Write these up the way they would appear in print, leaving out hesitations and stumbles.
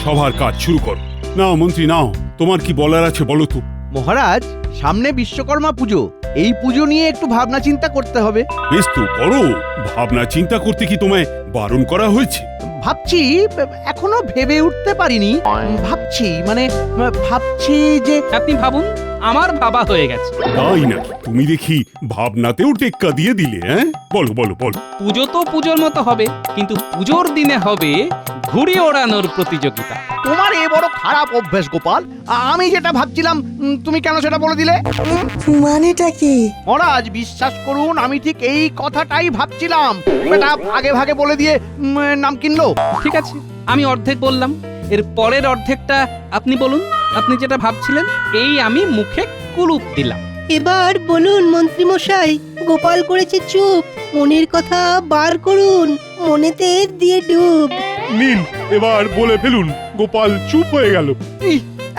সবার কাজ শুরু করো। নাও মন্ত্রী নাও, তোমার কি বলার আছে বলো তো। মহারাজ, সামনে বিশ্বকর্মা পুজো, এই পুজো নিয়ে একটু ভাবনা চিন্তা করতে হবে। বেশ তো করো, ভাবনা চিন্তা করতে কি তোমায় বারণ করা হয়েছে? ভাবছি, এখনো ভেবে উঠতে পারিনি। ভাবছি যে আপনি ভাবুন, আমার ভাবা হয়ে গেছে। তাই নাকি? তুমি দেখি ভাবনাতেও টেক্কা দিয়ে দিলে। বলো বলো বলো। পুজো তো পুজোর মতো হবে, কিন্তু পুজোর দিনে হবে ঘুড়ি ওড়ানোর প্রতিযোগিতা। তোমার এ বড় খারাপ অভ্যাস গোপাল। আমি যেটা ভাবছিলাম তুমি কেন সেটা বলে দিলে? মানেটা কি? মহারাজ, বিশ্বাস করুন, আমি ঠিক এই কথাটাই ভাবছিলাম। বেটা আগে ভাগে বলে দিয়ে নাম কিনলো। ঠিক আছে, আমি অর্ধেক বললাম, এর পরের অর্ধেকটা আপনি বলুন। আপনি যেটা ভাবছিলেন, এই আমি মুখে কুলুপ দিলাম। এবার বলুন মন্ত্রী মশাই, গোপাল করেছে চুপ, মনের কথা বার করুন, মনেতে দিয়ে ডুব। নীল, এবার বলে ফেলুন। গোপাল চুপ হয়ে গেল।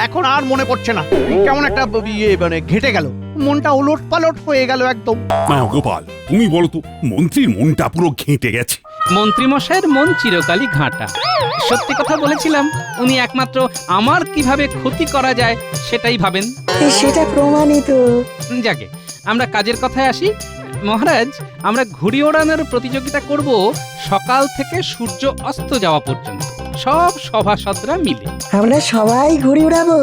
এখন আর মনে পড়ছে না, কেমন একটা ঘেটে গেল, মনটা ওলট পালট হয়ে গেল একদম। না গোপাল, তুমি বলো তো, মন্ত্রীর মনটা পুরো ঘেঁটে গেছে। মন্ত্রীমশাইয়ের মন চিরকালই ঘাঁটা। সত্যি কথা বলেছিলাম, উনি একমাত্র আমার কিভাবে ক্ষতি করা যায় সেটাই ভাবেন। সেটা প্রমাণিত। যাকে, আমরা কাজের কথায় আসি। মহারাজ, আমরা ঘুড়ি ওড়ানোর প্রতিযোগিতা করব সকাল থেকে সূর্য অস্ত যাওয়া পর্যন্ত, সব সভাসদরা মিলে। আমরা সবাই ঘুড়ি উড়াবো।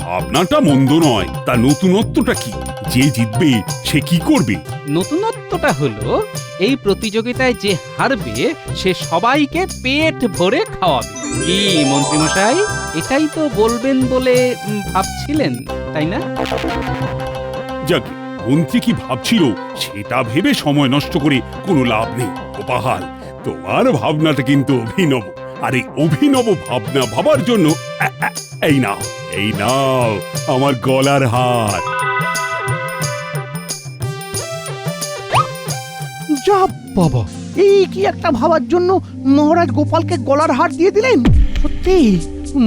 ভাবনাটা মন্দ নয়, তা নতুনত্বটা কি? যে জিতবে সে কি করবে? নতুনত্বটা হলো, এই প্রতিযোগিতায় যে হারবে সে সবাইকে পেট ভরে খাওয়াবে। কি মন্ত্রীমশাই, এটাই তো বলবেন বলে ভাবছিলেন, তাই না? যাকে, মন্ত্রী কি ভাবছিল সেটা ভেবে সময় নষ্ট করে কোনো লাভ নেই। গোপাল, তোমার ভাবনাটা কিন্তু অভিনব। আর এই অভিনব ভাবনা ভাবার জন্য এই নাও আমার গলার হার। যা বাবা, এই কি একটা ভাবার জন্য মহারাজ গোপালকে গলার হার দিয়ে দিলেন। সত্যি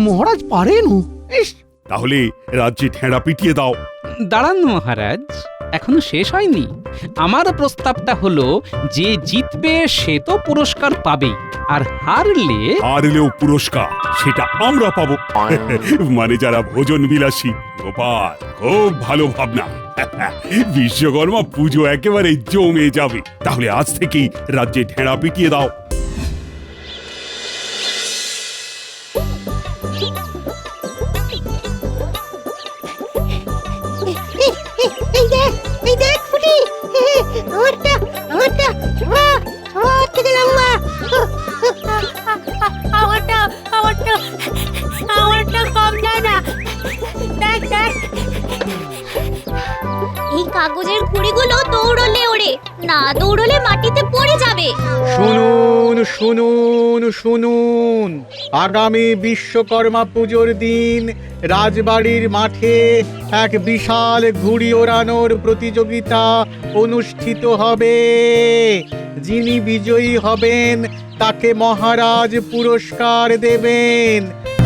মহারাজ পারেন। তাহলে রাজ্যে ঠেঁড়া পিটিয়ে দাও। দাঁড়ান মহারাজ, এখনো শেষ হয়নি। আমার প্রস্তাবটা হলো, যে জিতবে সে তো পুরস্কার পাবেই, আর হারলেও পুরস্কার সেটা আমরা পাবো। মানে যারা ভোজন বিলাসী। গোপাল, খুব ভালো ভাবনা। বিশ্বকর্মা পুজো একেবারে জমে যাবে। তাহলে আজ থেকেই রাজ্যে ঠেঁড়া পিটিয়ে দাও। এই দেখ ফুটি, আমারটা সবার থেকে লম্বা। আমারটা কম যায় না। দেখ দেখ, এই কাগজের ঘুড়িগুলো দৌড়লে ওড়ে, না দৌড়লে মাটিতে পড়ে যাবে। শুনুন শুনুন শুনুন, আগামী বিশ্বকর্মা পুজোর দিন রাজবাড়ির মাঠে এক বিশাল ঘুড়ি ওড়ানোর প্রতিযোগিতা অনুষ্ঠিত হবে। যিনি বিজয়ী হবেন তাকে মহারাজ পুরস্কার দেবেন।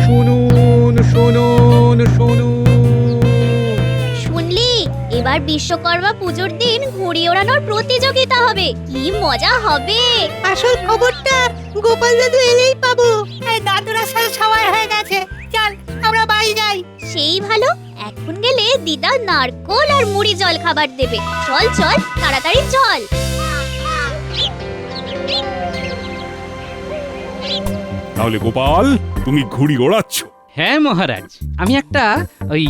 শুনুন শুনুন শুনুন। শুনলি, এবার বিশ্বকর্মা পুজোর দিন ঘুড়ি ওড়ানোর প্রতিযোগিতা হবে। কি মজা হবে! আসল খবরটা গোপাল দাদু এলেই পাবো। এই দাদুরা সাথে সময় হয়ে গেছে, চল আমরা বাড়ি যাই। সেই ভালো, এখন গেলে দিদা নারকোল আর মুড়ি জল খাবার দেবে। চল চল, তাড়াতাড়ি চল। তাহলে গোপাল, তুমি ঘুড়ি ওড়াচ্ছ? হ্যাঁ মহারাজ, আমি একটা ওই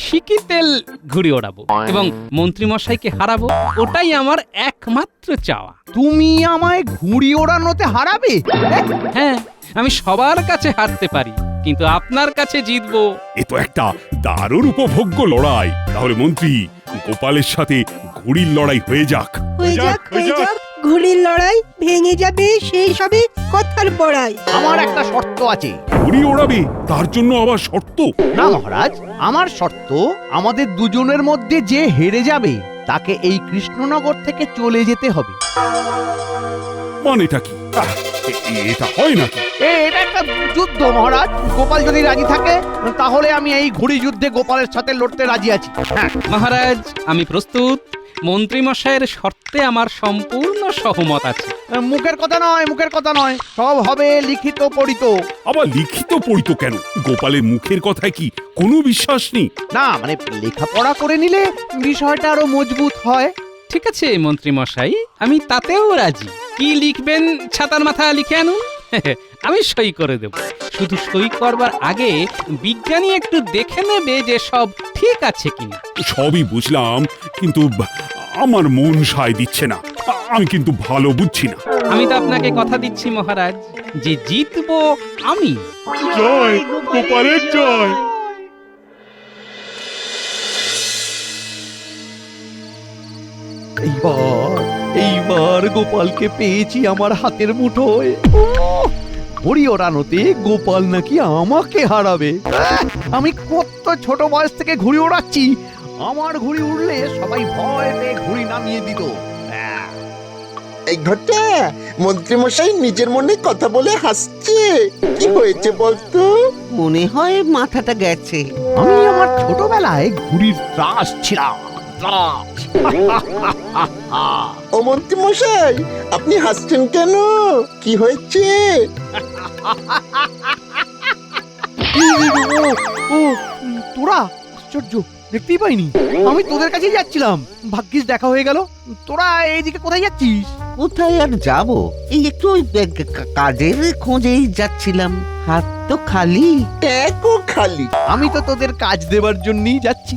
সিকিতেল ঘুড়ি ওড়াবো এবং মন্ত্রীমশাইকে হারাবো, ওটাই আমার একমাত্র চাওয়া। তুমি আমায় ঘুড়ি ওড়ানোতে হারাবে? হ্যাঁ, আমি সবার কাছে হারতে পারি, কিন্তু আপনার কাছে জিতবো। এ তো একটা দারুণ উপভোগ্য লড়াই। তাহলে মন্ত্রী, গোপালের সাথে ঘুড়ির লড়াই হয়ে যাক। হয়ে যাক। ঘুড়ির লড়াই ভেঙে যাবে সেই সবে কথার পড়াই। আমার একটা শর্ত আছে। ঘুড়ি ওড়াবে, তার জন্য আবার শর্ত? না মহারাজ, আমার শর্ত, আমাদের দুজনের মধ্যে যে হেরে যাবে তাকে এই কৃষ্ণনগর থেকে চলে যেতে হবে। মানেটা কি? এটা হয় নাকি? এটা একটা যুদ্ধ মহারাজ। গোপাল যদি রাজি থাকে তাহলে আমি এই ঘুড়ি যুদ্ধে গোপালের সাথে লড়তে রাজি আছি। হ্যাঁ মহারাজ, আমি প্রস্তুত। মন্ত্রীমশাইয়ের শর্তে আমার সম্পূর্ণ সহমত আছে। মুখের কথা নয়, মুখের কথা নয়, সব হবে লিখিত পড়িত। আবার লিখিত পড়িত কেন? গোপালের মুখের কথায় কি কোনো বিশ্বাস নেই? না মানে লেখাপড়া করে নিলে বিষয়টা আরো মজবুত হয়। ঠিক আছে মন্ত্রী মশাই, আমি তাতেও রাজি। কি লিখবেন ছাতার মাথা লিখে আনুন, আমি সই করে দেব। শুধু সই করবার আগে বিজ্ঞানী একটু দেখে নেবে যে সব ঠিক আছে কিনা। সবই বুঝলাম, কিন্তু আমার মন সায় দিচ্ছে না। আমি কিন্তু ভালো বুঝছি না। আমি তো আপনাকে কথা দিচ্ছি মহারাজ যে জিতবো আমি। জয় গোপালের জয়। এইবার গোপালকে পেয়েছি আমার হাতের মুঠোয়। ঘুড়ি ওড়ানোতে গোপাল নাকি আমাকে হারাবে। আমি কত ছোট বয়স থেকে ঘুড়ি ওড়াচ্ছি, আমার ঘুড়ি উড়লে সবাই ভয় পেয়ে ঘুড়ি নামিয়ে দিত। এই ঘটা মন্ত্রীমশাই নিজের মনে কথা বলে হাসছে। কি হয়েছে বলতো? মনে হয় মাথাটা গেছে। আমি আমার ছোটবেলায় ঘুড়ির ত্রাস ছিলাম, ত্রাস। ও মন্ত্রীমশাই, আপনি হাসছেন কেন? কি হয়েছে? ও তোরা, আশ্চর্য, দেখতেই পাইনি। আমি তোদের কাছেই যাচ্ছিলাম, ভাগ্যিস দেখা হয়ে গেল। তোরা এইদিকে কোথায় যাচ্ছিস? কোথায় আর যাব, এই একটু ওই কাজের খোঁজেই যাচ্ছিলাম। হাত তো খালি। ট্যাকও খালি। আমি তো তোদের কাজ দেবার জন্যই যাচ্ছি।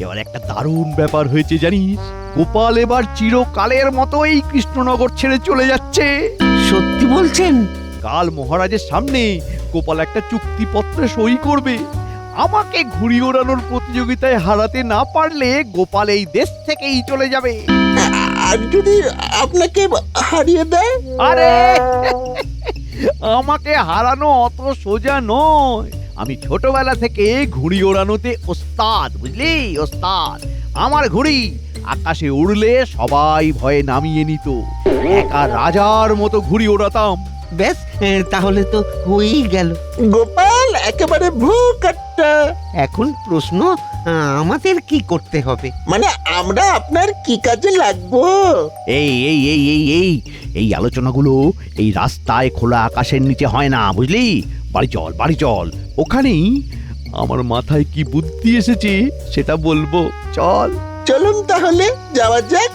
এবার একটা দারুণ ব্যাপার হয়েছে জানিস, গোপাল এবার চিরকালের মতো এই কৃষ্ণনগর ছেড়ে চলে যাচ্ছে। সত্যি বলছেন? কাল মহারাজের সামনে গোপাল একটা চুক্তিপত্রে সই করবে। আমাকে ঘুড়ি ওড়ানোর প্রতিযোগিতায় হারাতে না পারলে গোপাল এই দেশ থেকেই চলে যাবে। আর যদি আপনাকে হারিয়ে দেয়? আরে আমাকে হারানো অত সোজা নয়। আমি ছোটবেলা থেকে ঘুড়ি ওড়ানোতে ওস্তাদ, বুঝলি, ওস্তাদ। আমার ঘুড়ি আকাশে উড়লে সবাই ভয়ে নামিয়ে নিত। একা রাজার মতো ঘুড়ি ওড়াতাম। বেশ, তাহলে তো হয়েই গেল। গোপাল একেবারে ভূকাট্টা। এখন প্রশ্ন, আমাদের কি করতে হবে? মানে আমরা আপনার কি কাজে লাগবো? এই এই এই এই এই এই আলোচনাগুলো এই রাস্তায় খোলা আকাশের নিচে হয় না, বুঝলি। বাড়ি চল, বাড়ি চল, ওখানেই আমার মাথায় কি বুদ্ধি এসেছে সেটা বলবো। চল চলুন তাহলে যাওয়া যাক।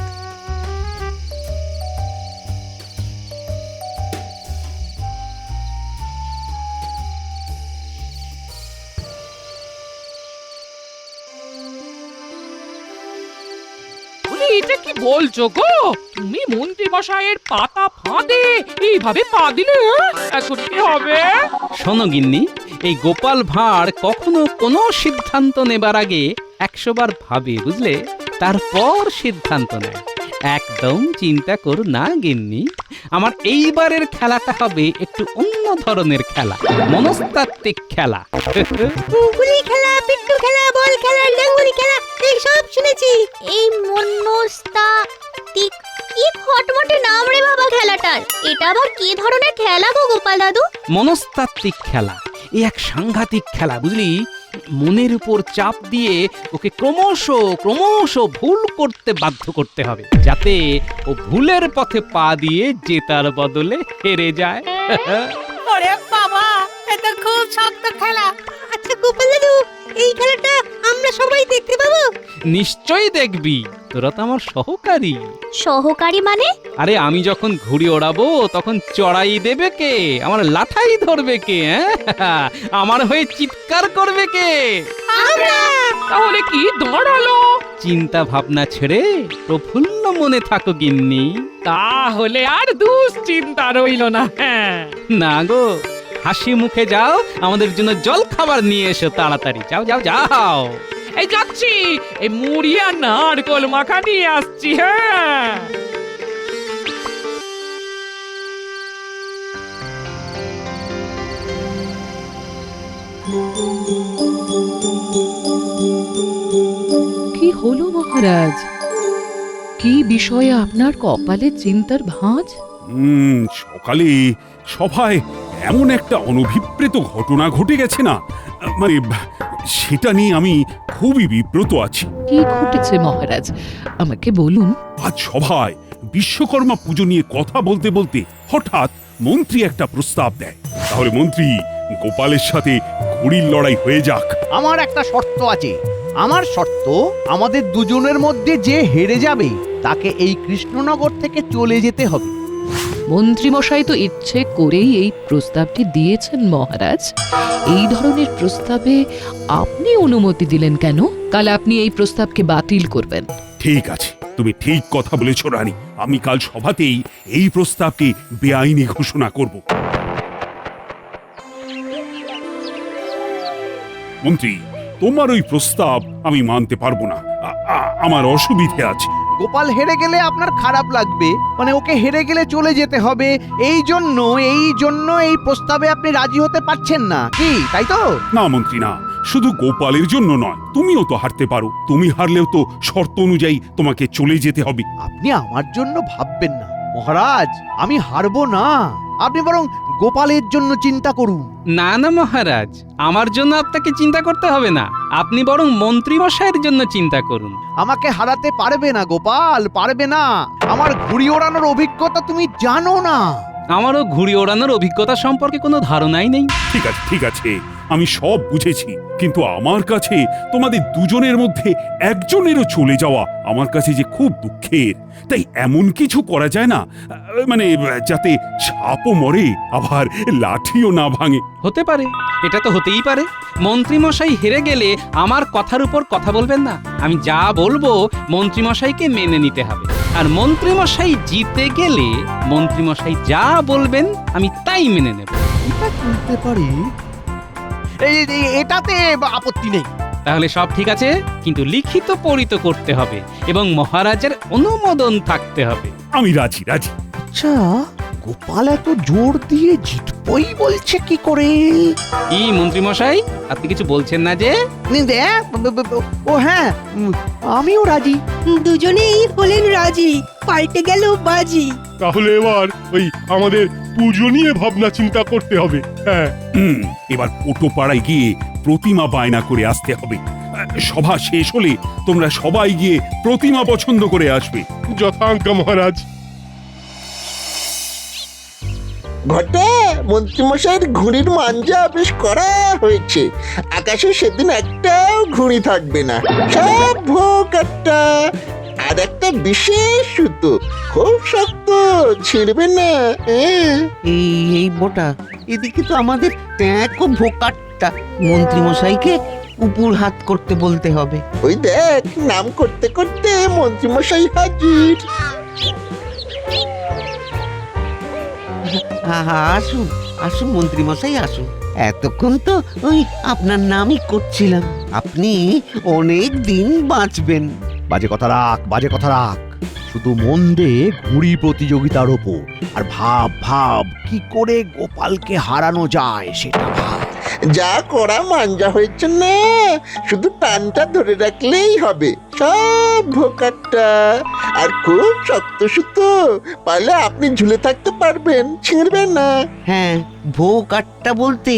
এটা কি বলছো গো? তুমি মন্ত্রী মশাইয়ের পাতা ফাঁদে এইভাবে পা দিলে, এখন কি হবে? শোনো গিন্নি, এই গোপাল ভাঁড় কখনো কোনো সিদ্ধান্ত নেবার আগে 100 বার ভাবে, বুঝলে, তারপর সিদ্ধান্ত নেয়। একদম চিন্তা করো না গিন্নি, আমার এইবারের খেলাটা হবে একটু অন্য ধরনের খেলা, মনস্তাত্ত্বিক খেলা। গুলি খেলা, পিট্টু খেলা, বল খেলা, ডাঙ্গুলি খেলা, এই সব শুনেছি। এই মনস্তাত্ত্বিক, কি খটমটে নাম রে বাবা খেলাটার। এটা আবার কি ধরনের খেলা গো গোপাল দাদু? মনস্তাত্ত্বিক খেলা এই এক সাংঘাতিক খেলা, বুঝলি। মনের উপর চাপ দিয়ে ওকে ক্রমশ ক্রমশ ভুল করতে বাধ্য করতে হবে, যাতে ও ভুলের পথে পা দিয়ে জেতার বদলে হেরে যায়। ওরে বাবা, এটা খুব শক্ত খেলা। আচ্ছা গোপাল দাদু, এই খেলাটা আমরা সবাই দেখতে পাবো? নিশ্চয়ই দেখবি, তোরা তো আমার সহকারী। সহকারী মানে? আরে আমি যখন ঘুড়ি ওড়াবো তখন চড়াই দেবে কে, আমার লাঠাই ধরবে কে, হ্যাঁ? আমার হয়ে চিৎকার করবে কে? তাহলে কি দাঁড়ালো? চিন্তা ভাবনা ছেড়ে প্রফুল্ল মনে থাকো গিন্নি। তাহলে আর দুশ্চিন্তা রইল না। হ্যাঁ, না গো, হাসি মুখে যাও, আমাদের জন্য জল খাবার নিয়ে এসো তাড়াতাড়ি। যাও যাও যাও। এই যাচ্ছি, এই মুড়ি আর নারকোল মাখা নিয়ে আসছি। হ্যাঁ, কি হলো মহারাজ? কি বিষয়ে আপনার কপালে চিন্তার ভাঁজ? সকালে সভায় এমন একটা অনভিপ্রেত ঘটনা ঘটে গেছে না, মানে সেটা নিয়ে আমি খুবই বিব্রত আছি। কি ঘটেছে মহারাজ, আমাকে বলুন। আজ সভায় বিশ্বকর্মা পুজো নিয়ে কথা বলতে বলতে হঠাৎ মন্ত্রী একটা প্রস্তাব দেয়। তাহলে মন্ত্রী, গোপালের সাথে ঘুড়ির লড়াই হয়ে যাক। আমার একটা শর্ত আছে। আমার শর্ত, আমাদের দুজনের মধ্যে যে হেরে যাবে তাকে এই কৃষ্ণনগর থেকে চলে যেতে হবে। মন্ত্রীমশাই তো ইচ্ছে করেই এই প্রস্তাবটি দিয়েছেন মহারাজ। এই ধরনের প্রস্তাবে আপনি অনুমতি দিলেন কেন? কাল আপনি এই প্রস্তাবকে বাতিল করবেন। ঠিক আছে, তুমি ঠিক কথা বলেছ রানী। আমি কাল সভাতেই এই প্রস্তাবকে বেআইনি ঘোষণা করব। মন্ত্রী, তোমার ওই প্রস্তাব আমি মানতে পারবো না। আমার অসুবিধে আছে। গোপাল হেরে গেলে আপনার খারাপ লাগবে, মানে ওকে হেরে গেলে চলে যেতে হবে, এই জন্য এই প্রস্তাবে আপনি রাজি হতে পারছেন না, কি তাই তো? না মন্ত্রী, না, শুধু গোপালের জন্য নয়, তুমিও তো হারতে পারো। তুমি হারলেও তো শর্ত অনুযায়ী তোমাকে চলে যেতে হবে। আপনি আমার জন্য ভাববেন না মহারাজ, আমি হারবো না। আপনি বরং গোপালের জন্য চিন্তা করুন। না না মহারাজ, আমার জন্য আপনাকে চিন্তা করতে হবে না। আপনি বরং মন্ত্রীমশাইয়ের জন্য চিন্তা করুন। আমাকে হারাতে পারবে না গোপাল, পারবে না। আমার ঘুড়ি ওড়ানোর অভিজ্ঞতা তুমি জানো না। আমারও ঘুড়ি ওড়ানোর অভিজ্ঞতা সম্পর্কে কোনো ধারণাই নেই। ঠিক আছে, ঠিক আছে, আমি সব বুঝেছি, কিন্তু আমার কাছে তোমাদের দুজনের মধ্যে একজনেরও চলে যাওয়া আমার কাছে যে খুব দুঃখের। তাই এমন কিছু করা যায় না, মানে যাতে সাপও মরে আবার লাঠিও না ভাঙে? হতে পারে, এটা তো হতেই পারে। মন্ত্রীমশাই হেরে গেলে আমার কথার উপর কথা বলবেন না। আমি যা বলবো মন্ত্রীমশাইকে মেনে নিতে হবে। আর মন্ত্রীমশাই জিতে গেলে মন্ত্রীমশাই যা বলবেন আমি তাই মেনে নেব। এটা করতে পারি, এটাতে আপত্তি নেই। তাহলে সব ঠিক আছে, কিন্তু লিখিত পরিত করতে হবে এবং মহারাজের অনুমোদন থাকতে হবে। আমি রাজি, রাজি। আচ্ছা, গোপাল এত জোর দিয়ে জিতবই বলছে কি করে? কি মন্ত্রীমশাই, আপনি কিছু বলছেন না যে? ও হ্যাঁ, আমিও রাজি। দুজনেই হলেন রাজি, পাল্টে গেল বাজি। তাহলে এবার ওই আমাদের পুজো নিয়ে ভাবনা চিন্তা করতে হবে। হ্যাঁ, এবার পোটোপাড়ায় গিয়ে প্রতিমা বায়না করে আসতে হবে। সভা শেষ হলে তোমরা সবাই গিয়ে প্রতিমা পছন্দ করে আসবে। যথাজ্ঞা মহারাজ। ঘটা, মন্ত্রীমশাইয়ের ঘুড়ির মাঞ্জা বেশ করা হয়েছে। আকাশে সেদিন একটাও ঘুড়ি থাকবে না, সব ভোগ একটা। আর একটা বিশেষ সুতো, খুব শক্ত, ছিঁড়বে না। এই মোটা, এদিকে তো আমাদের ট্যাঁকও ভোকাটটা। মন্ত্রীমশাইকে উপর হাত করতে বলতে হবে। ওই দেখ, নাম করতে করতে মন্ত্রীমশাই হাজির। আসুন আসুন মন্ত্রীমশাই আসুন। এতক্ষণ তো ওই আপনার নামই করছিলাম। আপনি অনেক দিন বাঁচবেন। বাজে কথা রাখ, বাজে কথা রাখ। শুধু মন দে ঘুড়ি প্রতিযোগিতার ওপর, আর ভাব ভাব কি করে গোপালকে হারানো যায় সেটা ভাব। যা করা মাঞ্জা হয়েছে না, শুধু টানটা ধরে রাখলেই হবে। সব ভোকাটটা আর খুব শক্ত সুতো, পারলে আপনি ঝুলে থাকতে পারবেন, ছিঁড়বে না। হ্যাঁ, ভোকাটটা বলতে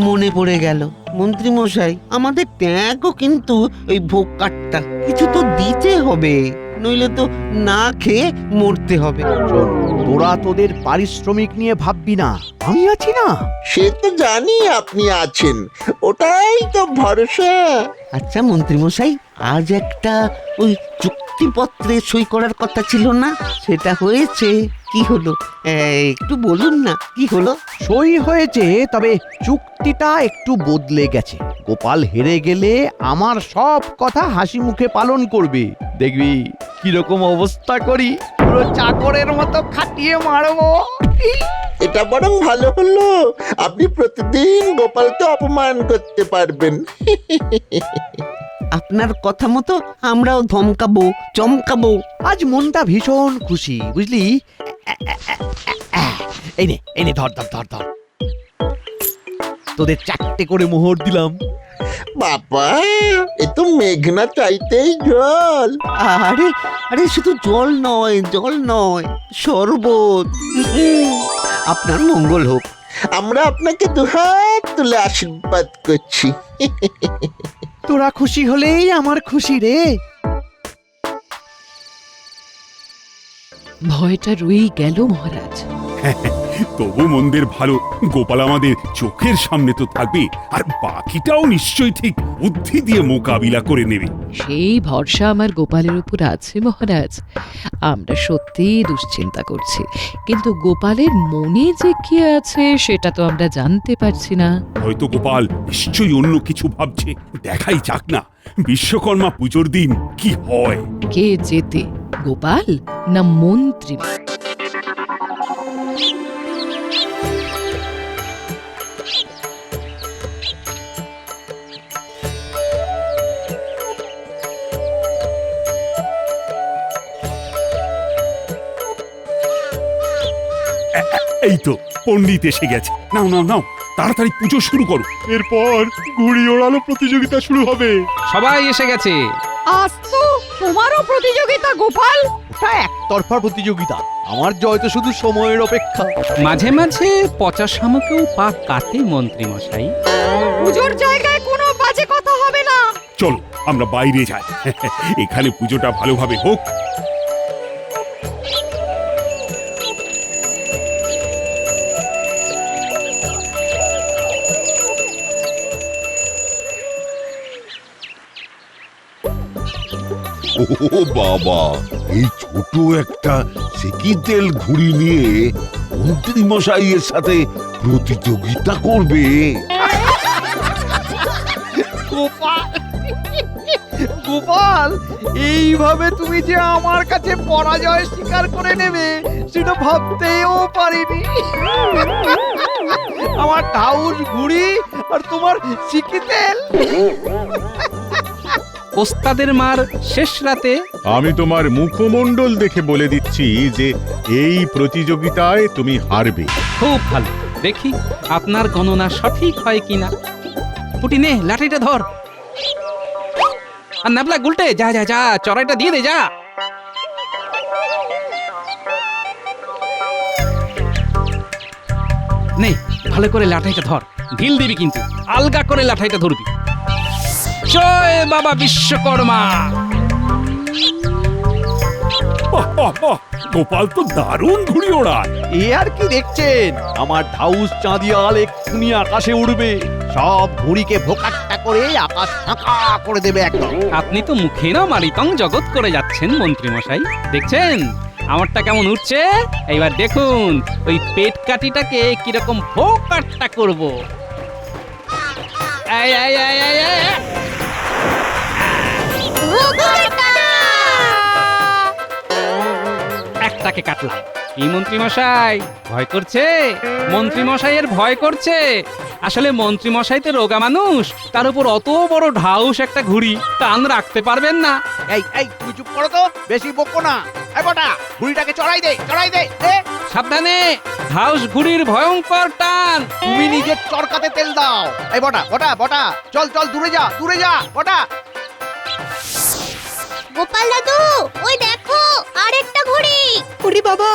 মনে পড়ে গেল মন্ত্রীমশাই, আমাদের ট্যাঁকও কিন্তু ওই ভোকাটটা। কিছু তো দিতে হবে, নইলে তো না খেয়ে মরতে হবে। শোন, তোরা তোদের পারিশ্রমিক নিয়ে ভাববি না, আমি আছি না। সে তো জানি আপনি আছেন, ওটাই তো ভরসা। আচ্ছা মন্ত্রীমশাই, আজ একটা ওই চুক্তিপত্রে সই করার কথা ছিল না, সেটা হয়েছে? কি হলো একটু বলুন না, কি হলো? সই হয়েছে, তবে চুক্তিটা একটু বদলে গেছে। গোপাল হেরে গেলে আমার সব কথা হাসি মুখে পালন করবে। দেখবি কিরকম অবস্থা করি, পুরো চাকরের মতো খাটিয়ে মারবো। এটা বরং ভালো হলো, আপনি প্রতিদিন গোপালকে অপমান করতে পারবেন। আপনার কথা মতো আমরাও ধমকাবো, চমকাবো। আজ মনটা ভীষণ খুশি, বুঝলি? এই নে ধর ধর ধর ধর, তোদের 4টে করে মোহর দিলাম। বাবা, এ তো মেঘনা চাইতেই জল। আরে আরে, শুধু জল নয়, জল নয়, শরবত। আপনার মঙ্গল হোক। আমরা আপনাকে দুহাত তুলে আশীর্বাদ করছি। তোরা খুশি হলেই আমার খুশি রে। ভয়টা রয়েই গেল মহারাজ। তবু মন্দের ভালো, গোপাল আমাদের চোখের সামনে তো থাকবে, আর বাকিটাও নিশ্চয়ই ঠিক বুদ্ধি দিয়ে মোকাবিলা করে নেবে। সেই ভরসা আমার গোপালের উপর আছে মহারাজ। আমরা সত্যিই দুশ্চিন্তা করছি, কিন্তু গোপালের মনে যে কি আছে সেটা তো আমরা জানতে পারছি না। হয়তো গোপাল নিশ্চয়ই অন্য কিছু ভাবছে। দেখাই যাক না বিশ্বকর্মা পুজোর দিন কি হয়। কে যেতে, গোপাল না মন্ত্রী? এই তো পণ্ডিত এসে গেছে। নাও নাও নাও, তাড়াতাড়ি পুজো শুরু করো। এরপর ঘুড়ি ওড়ানো প্রতিযোগিতা শুরু হবে। সবাই এসে গেছে। আজ তো তোমারও প্রতিযোগিতা গোপাল। ওটা একতরফা প্রতিযোগিতা, আমার জয় তো শুধু সময়ের অপেক্ষা। মাঝে মাঝে পচা শামুকেও পা কাটে মন্ত্রী মশাই। পুজোর জায়গায় কোনো বাজে কথা হবে না। চলো আমরা বাইরে যাই, এখানে পুজোটা ভালোভাবে হোক। ও বাবা, এই ছোট একটা সেকিতেল ঘুড়ি নিয়ে মন্ত্রী মশাইয়ের সাথে প্রতিযোগিতা করবে? গোপাল, গোপাল, এইভাবে তুমি যে আমার কাছে পরাজয় স্বীকার করে নেবে সেটা ভাবতেও পারিনি। আমার ঢাউস ঘুড়ি আর তোমার সিকিতেল। ওস্তাদের মার শেষ রাতে আমি তোমার মুখমণ্ডল দেখে বলে দিচ্ছি যে এই প্রতিযোগিতায় তুমি হারবে। খুব ভালো, দেখি আপনার গণনা সঠিক হয় কিনা। পুটি নে, লাঠিটা ধর। আর নাবলা গুলটে, যা যা যা, চড়াইটা দিয়ে দে যা। নে, ভালো করে লাঠাইটা ধর, ঢিল দিবি কিন্তু, আলগা করে লাঠাইটা ধরবি। জয় বাবা বিশ্বকর্মা। বাহ, বাহ, বাহ, গোপাল তো দারুণ ঘুড়ি ওড়ায়। এ আর কি দেখছেন, আমার ঢাউস চাঁদিয়াল এক্ষুনি আকাশে উড়বে, সব ঘুড়িকে ভোকাট্টা করে আকাশ ফাঁকা করে দেবে একদম। আপনি তো মুখেরও মারিতং জগৎ করে যাচ্ছেন মন্ত্রী মশাই। দেখছেন আমারটা কেমন উঠছে? এইবার দেখুন ওই পেট কাটিটাকে কিরকম ভোকাট্টা করব। এই, এই, এই, এই, এই। একটাকে কাটলাম। কি মন্ত্রী মশাই ভয় করছে? মন্ত্রী মশাইয়ের ভয় করছে। আসলে মন্ত্রী মশাই তো রোগা মানুষ, তার উপর অত বড় ঢাউস একটা ঘুড়ি টান রাখতে পারবেন না। এই এই তুমি চুপ করো তো, বেশি বকো না। এই বটা, ঘুড়িটাকে চড়াই দে, চড়াই দে। সাবধানে, ঢাউস ঘুড়ির ভয়ঙ্কর টান। তুমি নিজের চরকাতে তেল দাও। এই বটা, বটা, বটা, চল চল, দূরে যা, দূরে যা, বটা। গোপাল দাদু, ওই দেখো আরেকটা ঘুড়ি। ওরে বাবা,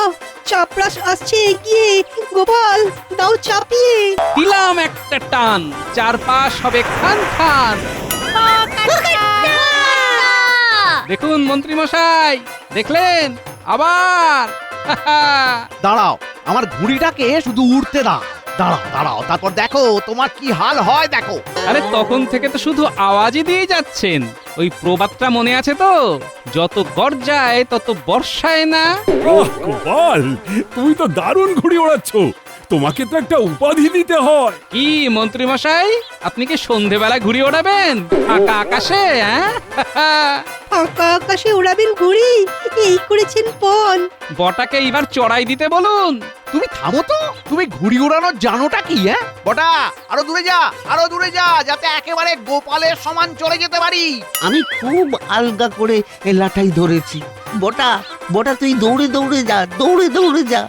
চাপরাশ আসছে এগিয়ে। গোপাল, দাও চাপিয়ে। দিলাম একটা টান, চারপাশ হবে খান খান। দেখুন মন্ত্রী মশাই, দেখলেন আবার। দাঁড়াও, আমার ঘুড়িটাকে শুধু উড়তে দাও। দাঁড়াও দাঁড়াও, তারপর দেখো তোমার কি হাল হয়, দেখো। আরে তখন থেকে তো শুধু আওয়াজই দিয়ে যাচ্ছেন। ওই প্রবাদটা মনে আছে তো, যত গর্জায় তত বর্ষায় না। বাহ, গোপাল, তুমি তো দারুণ ঘুড়ি ওড়াচ্ছ। তোমাকে তো একটা উপাধি দিতে হয়। কি মন্ত্রী মশাই, আপনি কি সন্ধেবেলা ঘুড়ি ওড়াবেন ফাঁকা আকাশে? ফাঁকা আকাশে উড়াবেন ঘুড়ি, এই করেছেন পণ। বটাকে এবার চড়াই দিতে বলুন। তুমি থামো তো, তুমি ঘুড়ি ওড়ানোর জানোটা কি? বটা, আরো দূরে যা, আরো দূরে যা, যাতে একেবারে গোপালের সমান চলে যেতে পারি। আমি খুব আলগা করে লাঠাই ধরেছি। বটা, বটা, তুই দৌড়ে দৌড়ে যা, দৌড়ে দৌড়ে যা।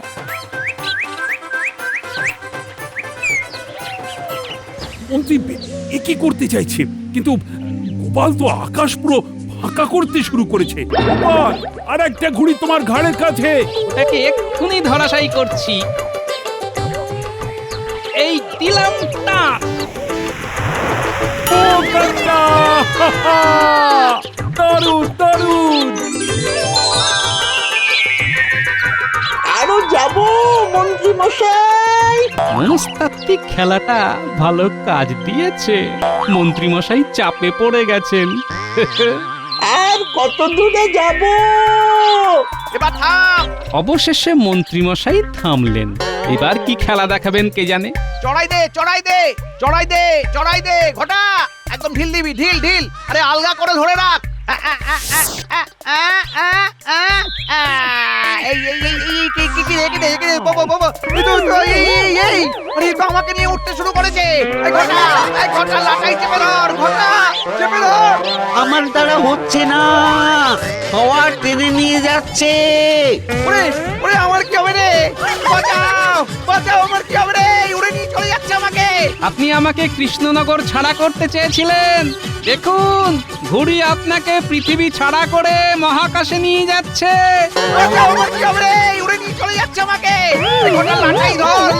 মন্ত্রী এ কি করতে চাইছে? কিন্তু গোপাল তো আকাশ পুরো ফাঁকা করতে শুরু করেছে। গোপাল, আর একটা ঘুড়ি তোমার ঘাড়ের কাছে। ওটাকে এক্ষুনি ধরাশায়ী করছি। এই দিলাম টান। ও কাকা, দারুণ দারুণ। মশাই। মনস্তাত্ত্বিক খেলাটা ভালো কাজ দিয়েছে, মন্ত্রী মশাই চাপে পড়ে গেছেন। আর কত দূরে যাব? এবার থাম। অবশেষে মন্ত্রী মশাই থামলেন। এবার কি খেলা দেখাবেন কে জানে। চড়াই দে চড়াই দে চড়াই দে চড়াই দে ঘটা, একদম ঢিল দিবি, ঢিল ঢিল, আরে আলগা করে ধরে রাখ। আমাকে নিয়ে উঠতে শুরু করেছে। আমার দ্বারা হচ্ছে না, হাওয়া টেনে নিয়ে যাচ্ছে। আমার কি হবে রে? বাঁচাও বাঁচাও, আমার কি হবে রে? উড়ে নিয়ে চলে যাচ্ছে আমাকে। আপনি আমাকে কৃষ্ণনগর ছাড়া করতে চেয়েছিলেন, দেখুন ঘুড়ি আপনাকে পৃথিবী ছাড়া করে মহাকাশে নিয়ে যাচ্ছে। আমার কি হবে রে? উড়ে নিয়ে চলে যাচ্ছে আমাকে। লাটাই ধর